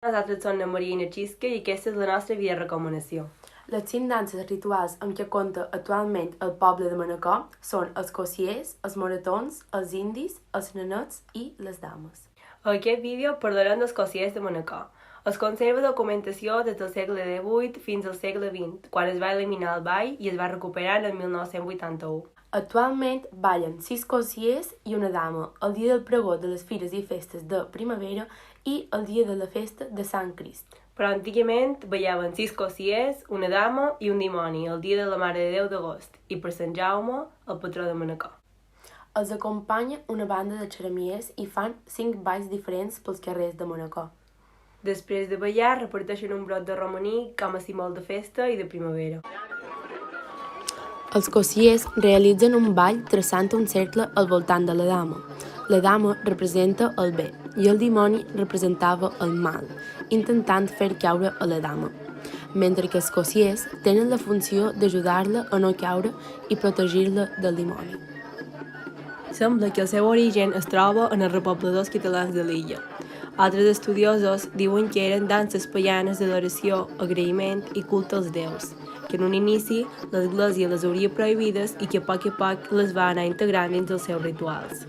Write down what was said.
Nosaltres som la Maria i na Xisca i aquesta és la nostra vida recomanació. Les 5 danses rituals amb què compta actualment el poble de Manacor són els cossiers, els moratons, els indis, els nenets i les dames. A aquest vídeo parlarem dels cossiers de Manacor. Es conserva documentació des del segle XVIII fins al segle XX, quan es va eliminar el ball i es va recuperar en el 1981. Actualment ballen 6 cossiers i una dama el dia del pregó de les fires i festes de primavera i el dia de la festa de Sant Crist. Però antigament ballaven 6 cossiers, una dama i un dimoni el dia de la Mare de Déu d'agost i per Sant Jaume, el patró de Manacor. Els acompanya una banda de xeremiers i fan 5 balls diferents pels carrers de Manacor. Després de ballar, reparteixen un brot de romaní com a símbol de festa i de primavera. Els cossiers realitzen un ball traçant un cercle al voltant de la dama. La dama representa el bé i el dimoni representava el mal, intentant fer caure a la dama, mentre que els cossiers tenen la funció d'ajudar-la a no caure i protegir-la del dimoni. Sembla que el seu origen es troba en els repobladors catalans de l'illa. Altres estudiosos diuen que eren danses paganes d'adoració, agraïment i culte als déus, que en un inici l'Església les hauria prohibides i que a poc les va anar integrant dins els seus rituals.